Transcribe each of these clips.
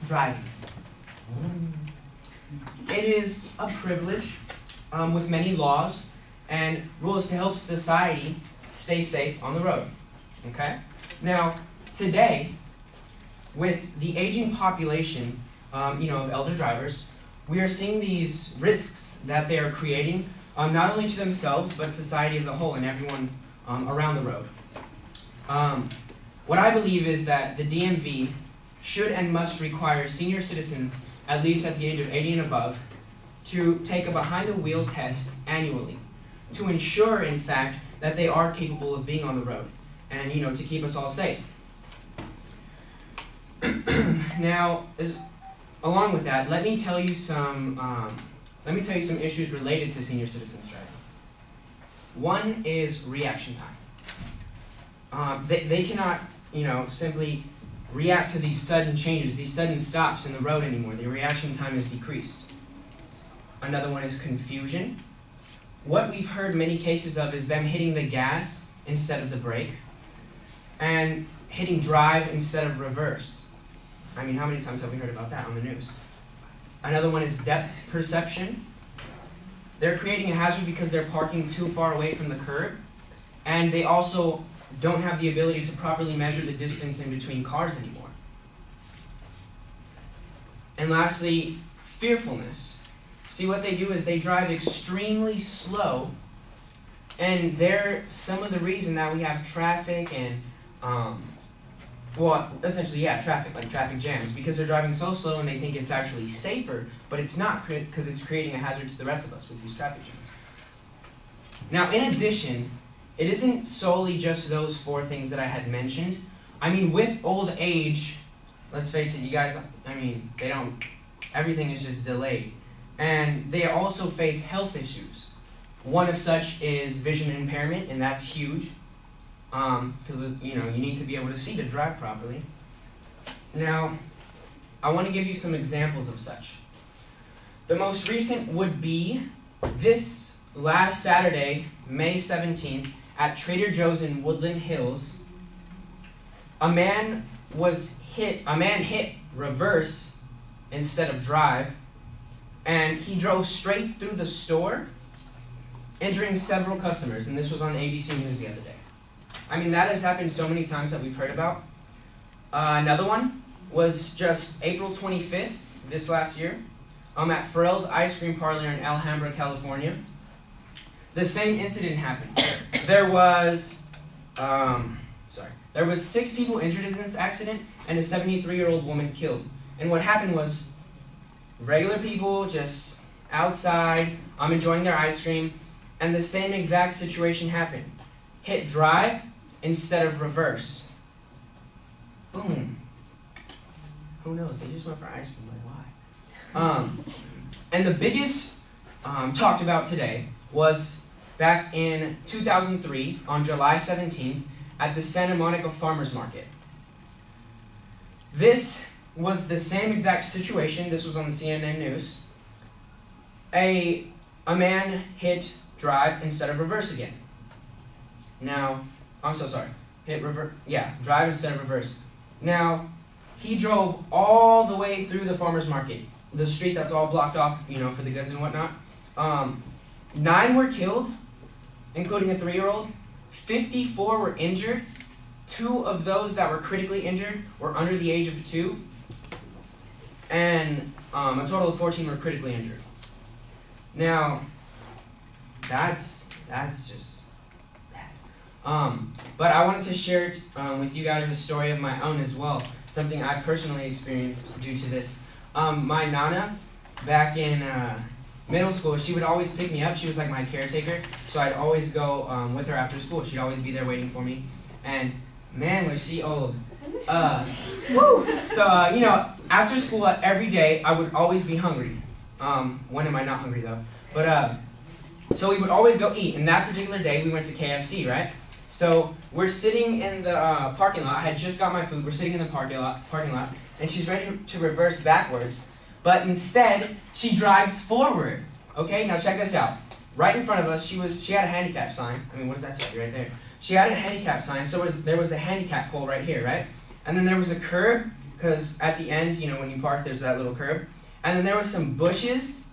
driving. It is a privilege with many laws and rules to help society stay safe on the road. Okay? Now, today, with the aging population, of elder drivers, we are seeing these risks that they are creating, not only to themselves, but society as a whole and everyone around the road. What I believe is that the DMV should and must require senior citizens, at least at the age of 80 and above, to take a behind-the-wheel test annually to ensure, in fact, that they are capable of being on the road and, to keep us all safe. Now, along with that, let me tell you some issues related to senior citizens driving. One is reaction time. They cannot, simply react to these sudden changes, these sudden stops in the road anymore. Their reaction time is decreased. Another one is confusion. What we've heard many cases of is them hitting the gas instead of the brake and hitting drive instead of reverse. I mean, how many times have we heard about that on the news? Another one is depth perception. They're creating a hazard because they're parking too far away from the curb, and they also don't have the ability to properly measure the distance in between cars anymore. And lastly, fearfulness. See, what they do is they drive extremely slow, and they're some of the reason that we have traffic and, traffic, like traffic jams, because they're driving so slow and they think it's actually safer, but it's not, because it's creating a hazard to the rest of us with these traffic jams. Now, in addition, it isn't solely just those four things that I had mentioned. I mean, with old age, let's face it, you guys, everything is just delayed. And they also face health issues. One of such is vision impairment, and that's huge. Because, you need to be able to see to drive properly. Now, I want to give you some examples of such. The most recent would be this last Saturday, May 17th, at Trader Joe's in Woodland Hills. A man hit reverse instead of drive, and he drove straight through the store, injuring several customers, and this was on ABC News the other day. I mean, that has happened so many times that we've heard about. Another one was just April 25th, this last year, at Pharrell's Ice Cream Parlor in Alhambra, California. The same incident happened. There was 6 people injured in this accident and a 73-year-old woman killed. And what happened was regular people just outside, enjoying their ice cream, and the same exact situation happened. Hit drive instead of reverse. Boom. Who knows? They just went for ice cream. Like, why? And the biggest talked about today was back in 2003 on July 17th at the Santa Monica Farmers Market. This was the same exact situation. This was on the CNN News. A man hit drive instead of reverse again. Now, I'm so sorry. Drive instead of reverse. Now, he drove all the way through the farmer's market, the street that's all blocked off, for the goods and whatnot. 9 were killed, including a 3-year-old. 54 were injured. 2 of those that were critically injured were under the age of 2. And a total of 14 were critically injured. Now, that's just bad. But I wanted to share with you guys a story of my own as well, something I personally experienced due to this. My Nana, back in middle school, she would always pick me up. She was like my caretaker, so I'd always go with her after school. She'd always be there waiting for me. And man, was she old. After school every day, I would always be hungry. When am I not hungry though? But so we would always go eat. And that particular day, we went to KFC, right? So we're sitting in the parking lot. I had just got my food. We're sitting in the parking lot, and she's ready to reverse backwards. But instead, she drives forward. Okay, now check this out. Right in front of us, she had a handicap sign. I mean, what does that tell you right there? She had a handicap sign, so there was the handicap pole right here, right? And then there was a curb, because at the end, you know, when you park, there's that little curb. And then there was some bushes,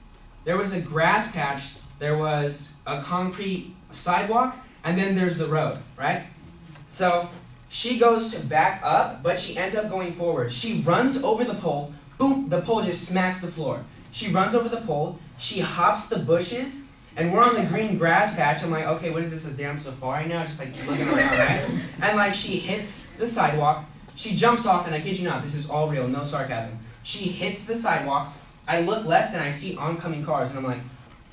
there was a grass patch, there was a concrete sidewalk, and then there's the road, right? So she goes to back up, but she ends up going forward. She runs over the pole, boom, the pole just smacks the floor. She runs over the pole, she hops the bushes, and we're on the green grass patch. I'm like, okay, what is this, a damn safari now? Just like looking around, right? And like she hits the sidewalk, she jumps off, and I kid you not, this is all real, no sarcasm. She hits the sidewalk, I look left and I see oncoming cars, and I'm like,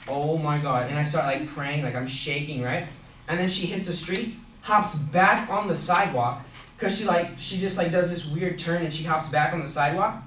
oh my God. And I start like praying, like I'm shaking, right? And then she hits the street, hops back on the sidewalk, because she just like does this weird turn and she hops back on the sidewalk.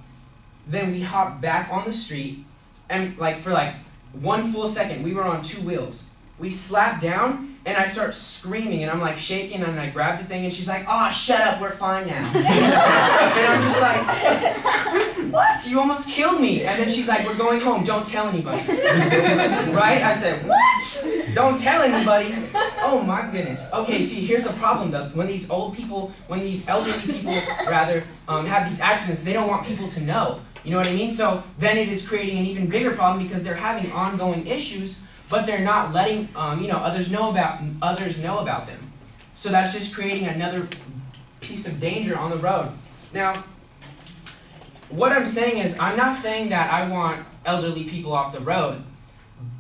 Then we hop back on the street, and like for like 1 full second, we were on 2 wheels. We slap down, and I start screaming, and I'm like shaking, and I grab the thing, and she's like, "Oh, shut up, we're fine now." And I'm just like, "What? You almost killed me." And then she's like, "We're going home, don't tell anybody." Right? I said, "What? Don't tell anybody?" Oh my goodness. Okay, see, here's the problem though. When these elderly people rather, have these accidents, they don't want people to know. You know what I mean? So then it is creating an even bigger problem because they're having ongoing issues, but they're not letting others know about them. So that's just creating another piece of danger on the road. Now, what I'm saying is, I'm not saying that I want elderly people off the road,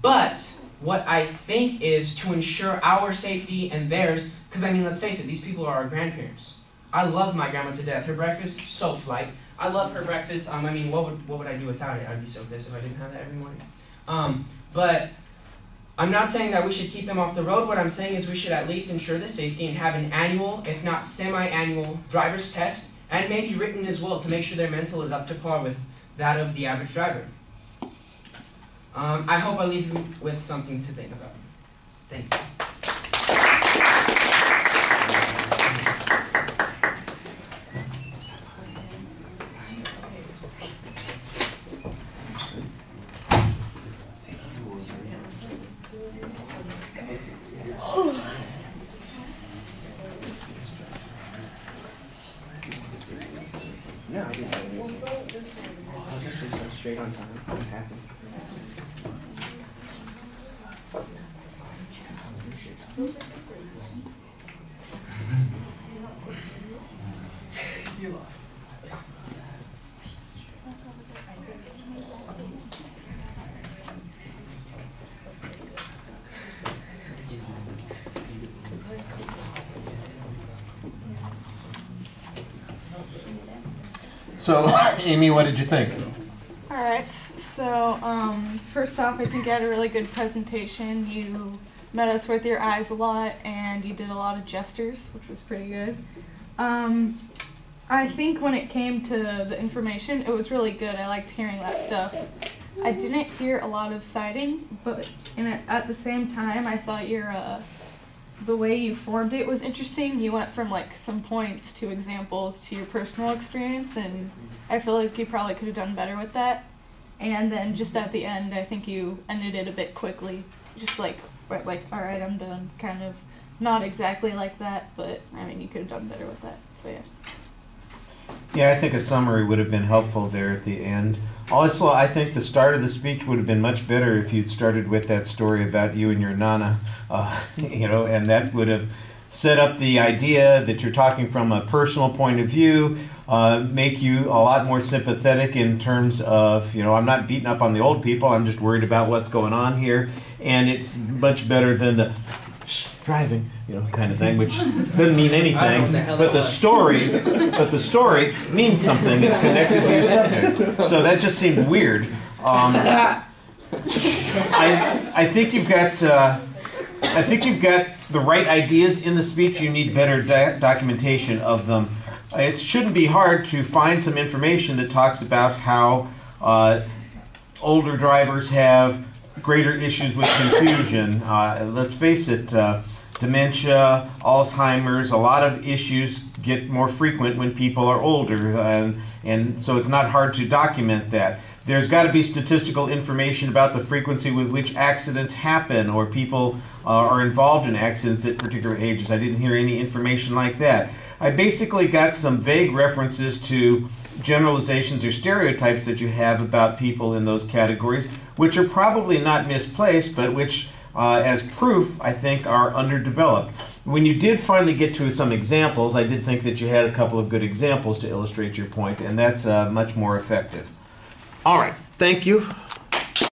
but what I think is to ensure our safety and theirs, because I mean, let's face it, these people are our grandparents. I love my grandma to death. Her breakfast, so flight. I love her breakfast. I mean, what would I do without it? I'd be so pissed if I didn't have that every morning. But I'm not saying that we should keep them off the road. What I'm saying is we should at least ensure the safety and have an annual, if not semi-annual, driver's test, and maybe written as well to make sure their mental is up to par with that of the average driver. I hope I leave you with something to think about. Thank you. No, I didn't. I was just so straight on time. I'm happy. You lost. So, Amy, what did you think? Alright, so first off, I think you had a really good presentation. You met us with your eyes a lot, and you did a lot of gestures, which was pretty good. I think when it came to the information, it was really good. I liked hearing that stuff. I didn't hear a lot of citing, but at the same time, I thought the way you formed it was interesting. You went from like some points to examples to your personal experience, and I feel like you probably could have done better with that. And then just at the end, I think you ended it a bit quickly. Just like, all right, I'm done. Kind of not exactly like that, but I mean, you could have done better with that. So yeah. Yeah, I think a summary would have been helpful there at the end. Also, I think the start of the speech would have been much better if you'd started with that story about you and your Nana, and that would have set up the idea that you're talking from a personal point of view, make you a lot more sympathetic in terms of, I'm not beating up on the old people, I'm just worried about what's going on here, and it's much better than the driving, kind of thing, which doesn't mean anything, but the story means something. It's connected to your subject. So that just seemed weird. I think you've got the right ideas in the speech. You need better documentation of them. It shouldn't be hard to find some information that talks about how older drivers have greater issues with confusion. Let's face it, dementia, Alzheimer's, a lot of issues get more frequent when people are older, and so it's not hard to document that. There's got to be statistical information about the frequency with which accidents happen or people are involved in accidents at particular ages. I didn't hear any information like that. I basically got some vague references to generalizations or stereotypes that you have about people in those categories, which are probably not misplaced, but which, as proof, I think are underdeveloped. When you did finally get to some examples, I did think that you had a couple of good examples to illustrate your point, and that's much more effective. All right, thank you.